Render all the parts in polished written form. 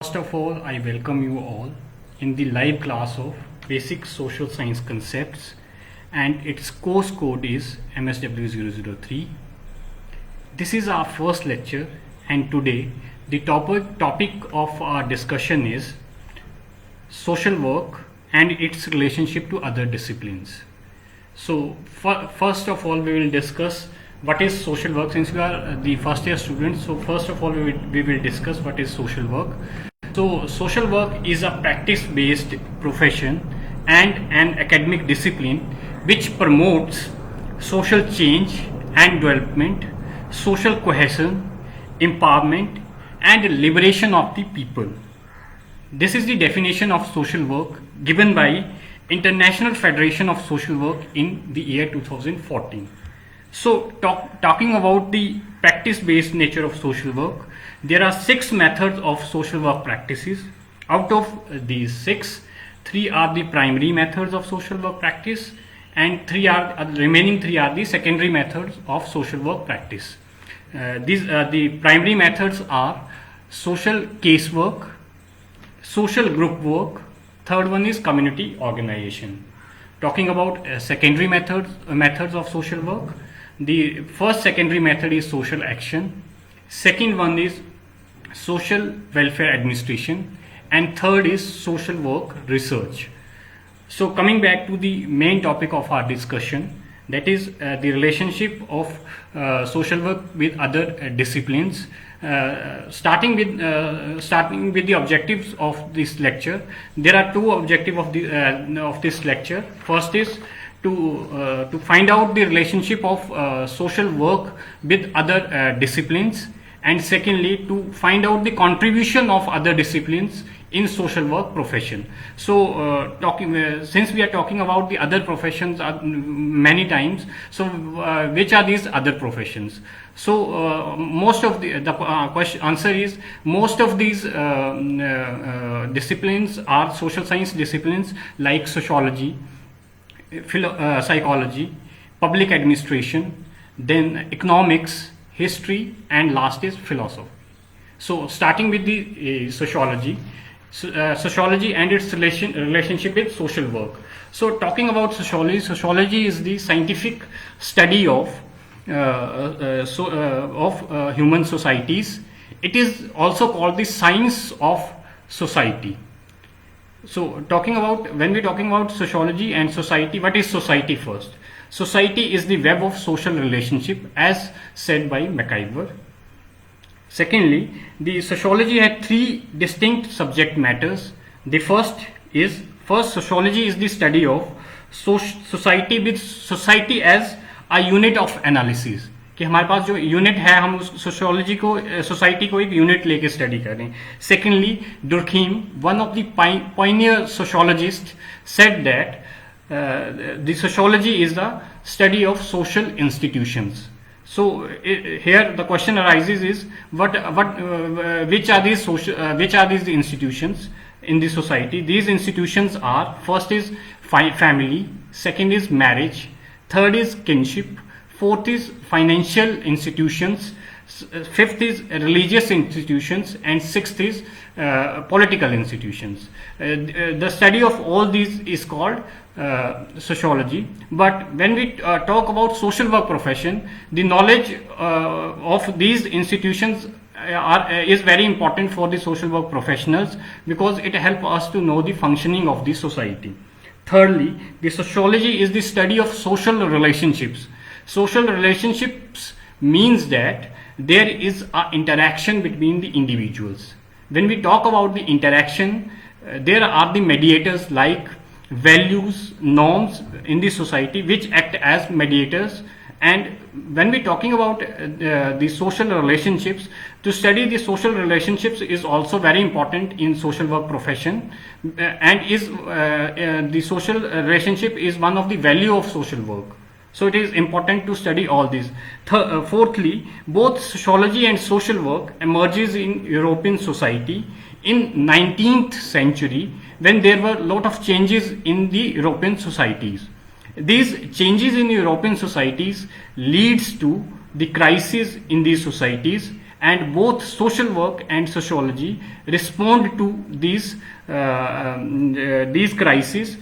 First of all, I welcome you all in the live class of Basic Social Science Concepts, and its course code is MSW003. This is our first lecture, and today the topic of our discussion is social work and its relationship to other disciplines. So first of all, we will discuss what is social work. Since we are the first year students, so first of all we will discuss what is social work. So social work is a practice based profession and an academic discipline which promotes social change and development, social cohesion, empowerment and liberation of the people. This is the definition of social work given by International Federation of Social Work in the year 2014. So talking about the practice-based nature of social work, there are 6 methods of social work practices. Out of these 6, 3 are the primary methods of social work practice, and remaining 3 are the secondary methods of social work practice. The primary methods are social casework, social group work, third one is community organization. Talking about secondary methods of social work, the first secondary method is social action, second one is social welfare administration, and third is social work research. So coming back to the main topic of our discussion, that is the relationship of social work with other disciplines. Starting with the objectives of this lecture, there are 2 objectives of this lecture. First is to find out the relationship of social work with other disciplines, and secondly to find out the contribution of other disciplines in social work profession. So since we are talking about the other professions many times, so which are these other professions? So most of the answer is most of these disciplines are social science disciplines like sociology, psychology, public administration, then economics, history, and last is philosophy. So starting with the sociology and its relationship with social work. So talking about sociology is the scientific study of human societies. It is also called the science of society. So when we're talking about sociology and society, what is society first? Society is the web of social relationship as said by McIver. Secondly, the sociology had 3 distinct subject matters. The first sociology is the study of society with society as a unit of analysis. कि हमारे पास जो unit है हम उस society को एक unit लेके study कर रहे हैं. Secondly, Durkheim, one of the pioneer sociologists, said that the sociology is the study of social institutions. So here the question arises is which are these institutions in the society? These institutions are, first is family, second is marriage, third is kinship, fourth is financial institutions, fifth is religious institutions, and sixth is political institutions. The study of all these is called sociology. But when we talk about social work profession, the knowledge of these institutions is very important for the social work professionals because it helps us to know the functioning of the society. Thirdly, the sociology is the study of social relationships. Social relationships means that there is an interaction between the individuals. When we talk about the interaction, there are the mediators like values, norms in the society which act as mediators. And when we're talking about the social relationships, to study the social relationships is also very important in social work profession, and the social relationship is one of the value of social work. So it is important to study all these. Fourthly, both sociology and social work emerges in European society in 19th century when there were a lot of changes in the European societies. These changes in European societies leads to the crisis in these societies, and both social work and sociology respond to these crises.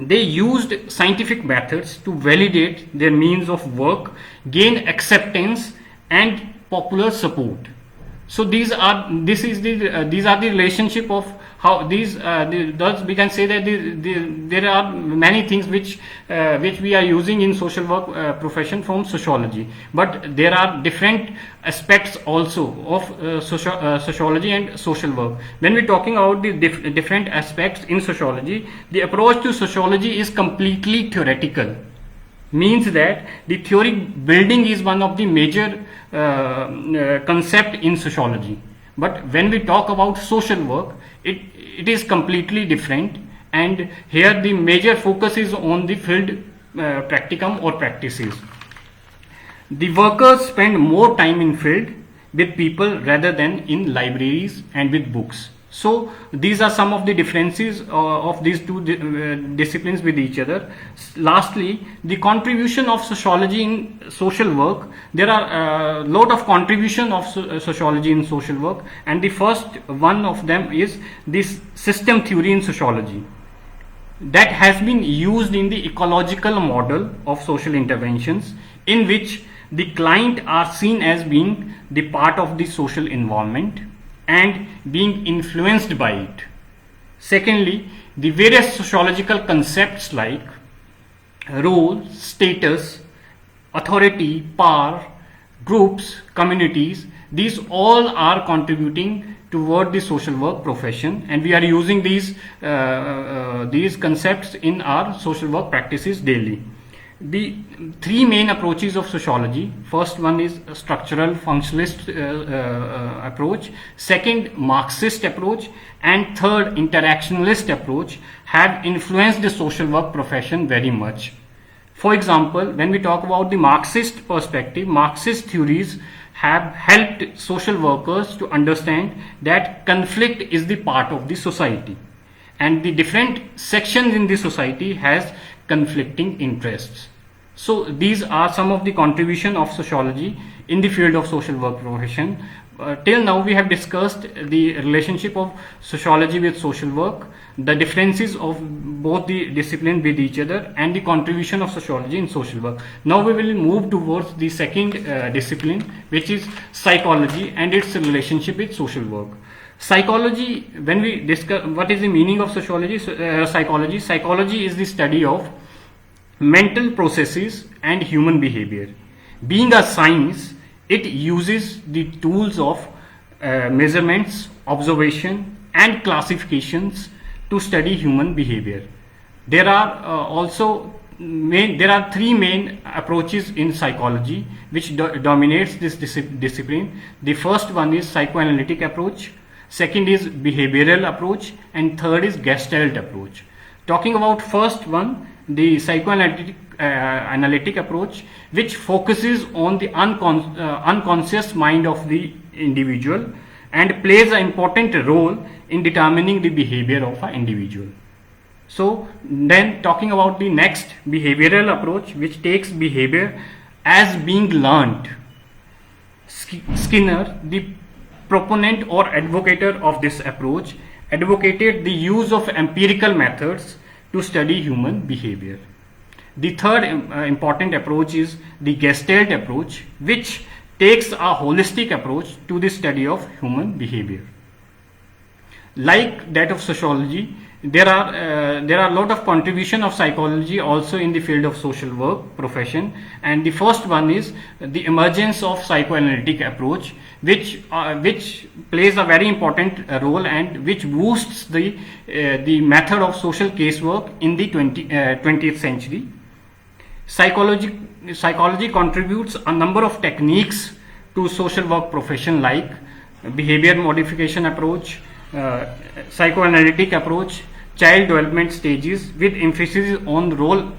They used scientific methods to validate their means of work, gain acceptance and popular support. So these are the relationship of how thus we can say that there are many things which we are using in social work profession from sociology, but there are different aspects also of sociology and social work. When we're talking about the different aspects in sociology, the approach to sociology is completely theoretical. Means that the theory building is one of the major concept in sociology, but when we talk about social work, it is completely different, and here the major focus is on the field practicum or practices. The workers spend more time in field with people rather than in libraries and with books. So these are some of the differences of these two disciplines with each other. Lastly, the contribution of sociology in social work. There are a lot of contribution of sociology in social work, and the first one of them is this system theory in sociology that has been used in the ecological model of social interventions, in which the client are seen as being the part of the social environment and being influenced by it. Secondly, the various sociological concepts like role, status, authority, power, groups, communities, these all are contributing toward the social work profession, and we are using these concepts in our social work practices daily. The three main approaches of sociology: first one is a structural functionalist approach, second Marxist approach, and third interactionalist approach have influenced the social work profession very much. For example, when we talk about the Marxist perspective, Marxist theories have helped social workers to understand that conflict is the part of the society, and the different sections in the society has conflicting interests. So these are some of the contribution of sociology in the field of social work profession. Till now we have discussed the relationship of sociology with social work, the differences of both the disciplines with each other, and the contribution of sociology in social work. Now we will move towards the second discipline, which is psychology and its relationship with social work. Psychology, when we discuss what is the meaning of sociology, psychology is the study of mental processes and human behavior. Being a science, it uses the tools of measurements, observation and classifications to study human behavior. There are there are three main approaches in psychology which dominates this discipline. The first one is psychoanalytic approach, second is behavioral approach, and third is gestalt approach. Talking about first one, the psychoanalytic analytic approach, which focuses on the unconscious mind of the individual and plays an important role in determining the behavior of an individual. So then talking about the next, behavioral approach, which takes behavior as being learned. Skinner, the proponent or advocator of this approach, advocated the use of empirical methods to study human behavior. The third important approach is the gestalt approach, which takes a holistic approach to the study of human behavior. Like that of sociology, there are a lot of contribution of psychology also in the field of social work profession, and the first one is the emergence of psychoanalytic approach, which plays a very important role and which boosts the method of social casework in the 20th century. Psychology contributes a number of techniques to social work profession, like behavior modification approach, psychoanalytic approach, child development stages with emphasis on role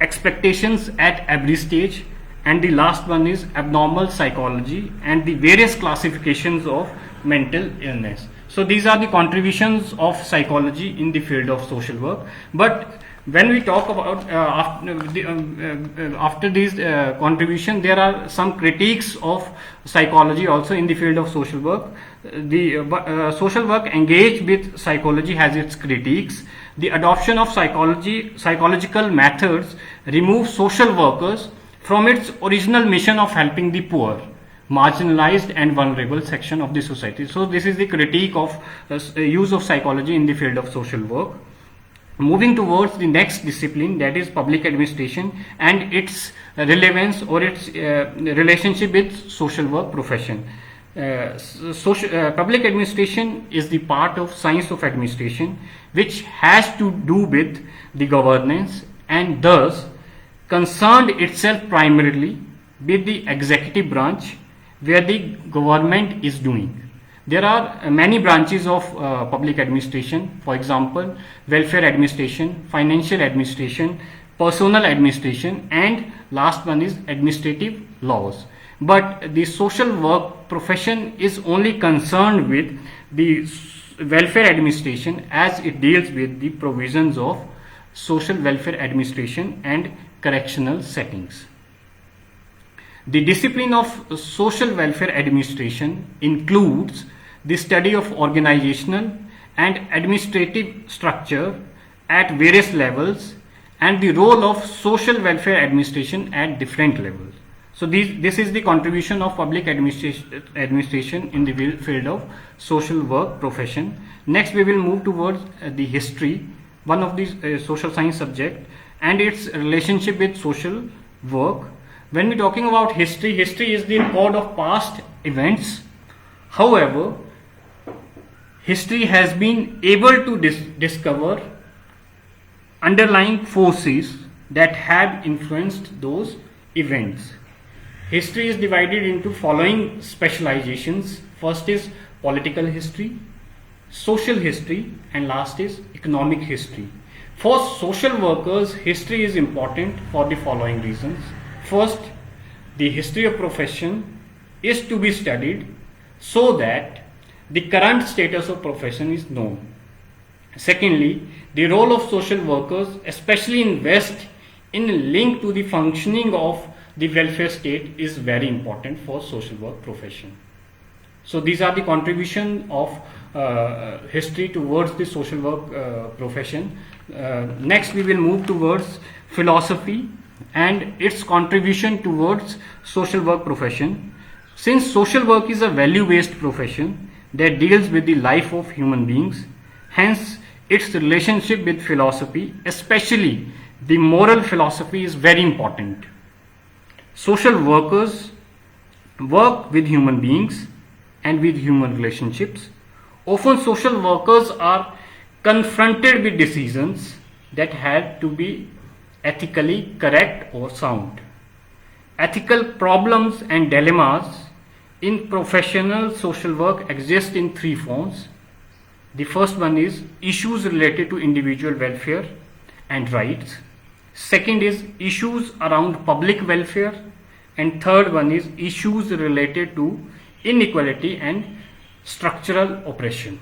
expectations at every stage, and the last one is abnormal psychology and the various classifications of mental illness. So these are the contributions of psychology in the field of social work. But when we talk about after these contribution, there are some critiques of psychology also in the field of social work. The social work engaged with psychology has its critiques. The adoption of psychological methods removes social workers from its original mission of helping the poor, marginalized and vulnerable section of the society. So this is the critique of use of psychology in the field of social work. Moving towards the next discipline, that is public administration and its relevance or its relationship with social work profession. Public administration is the part of science of administration which has to do with the governance and thus concerned itself primarily with the executive branch where the government is doing. There are many branches of public administration, for example, welfare administration, financial administration, personal administration, and last one is administrative laws. But the social work profession is only concerned with the welfare administration as it deals with the provisions of social welfare administration and correctional settings. The discipline of social welfare administration includes the study of organizational and administrative structure at various levels and the role of social welfare administration at different levels. So this is the contribution of public administration in the field of social work profession. Next we will move towards the history, one of the social science subject, and its relationship with social work. When we are talking about history, history is the record of past events. However, history has been able to discover underlying forces that have influenced those events. History is divided into following specializations. First is political history, social history, and last is economic history. For social workers, history is important for the following reasons. First, the history of profession is to be studied so that the current status of profession is known. Secondly, the role of social workers, especially in West, in link to the functioning of the welfare state is very important for social work profession. So these are the contribution of history towards the social work profession. Next we will move towards philosophy and its contribution towards social work profession. Since social work is a value-based profession that deals with the life of human beings, hence its relationship with philosophy, especially the moral philosophy, is very important. Social workers work with human beings and with human relationships. Often social workers are confronted with decisions that had to be ethically correct or sound. Ethical problems and dilemmas in professional social work exist in three forms. The first one is issues related to individual welfare and rights. Second is issues around public welfare, and third one is issues related to inequality and structural oppression.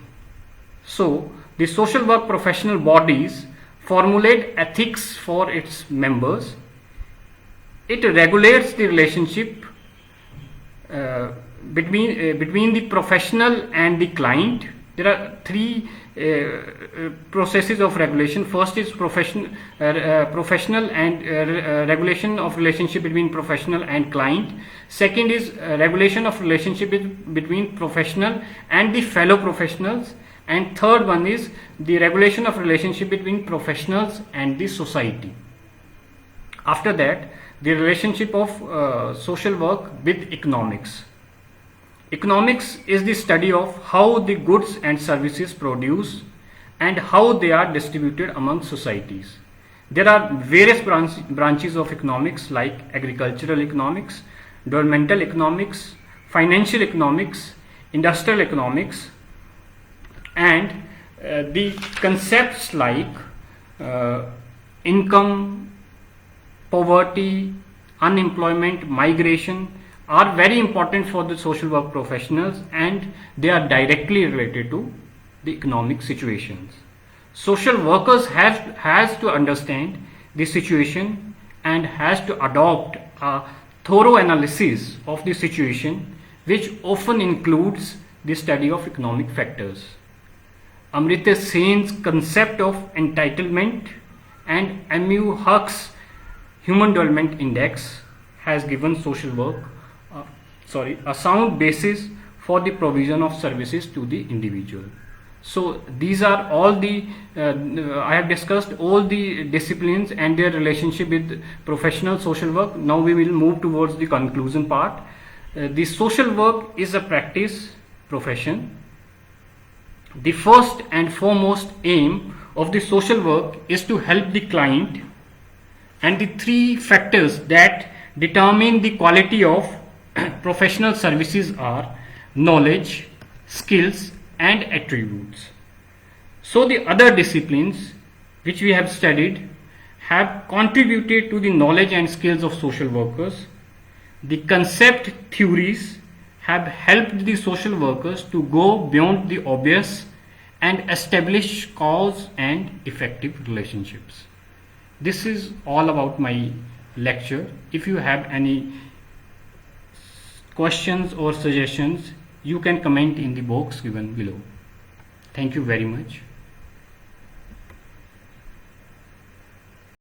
So the social work professional bodies formulate ethics for its members. It regulates the relationship between the professional and the client. There are three processes of regulation. First is professional and regulation of relationship between professional and client. Second is regulation of relationship between professional and the fellow professionals. And third one is the regulation of relationship between professionals and the society. After that, the relationship of social work with economics. Economics is the study of how the goods and services produce and how they are distributed among societies. There are various branches of economics like agricultural economics, governmental economics, financial economics, industrial economics, and the concepts like income, poverty, unemployment, migration are very important for the social work professionals, and they are directly related to the economic situations. Social workers has to understand the situation and has to adopt a thorough analysis of the situation, which often includes the study of economic factors. Amartya Sen's concept of entitlement and M.U. Huck's Human Development Index has given social work a sound basis for the provision of services to the individual. So these are all the I have discussed all the disciplines and their relationship with professional social work. Now we will move towards the conclusion part. The social work is a practice profession. The first and foremost aim of the social work is to help the client, and the three factors that determine the quality of professional services are knowledge, skills, and attributes. So the other disciplines which we have studied have contributed to the knowledge and skills of social workers. The concept theories have helped the social workers to go beyond the obvious and establish cause and effective relationships. This is all about my lecture. If you have any questions or suggestions, you can comment in the box given below. Thank you very much.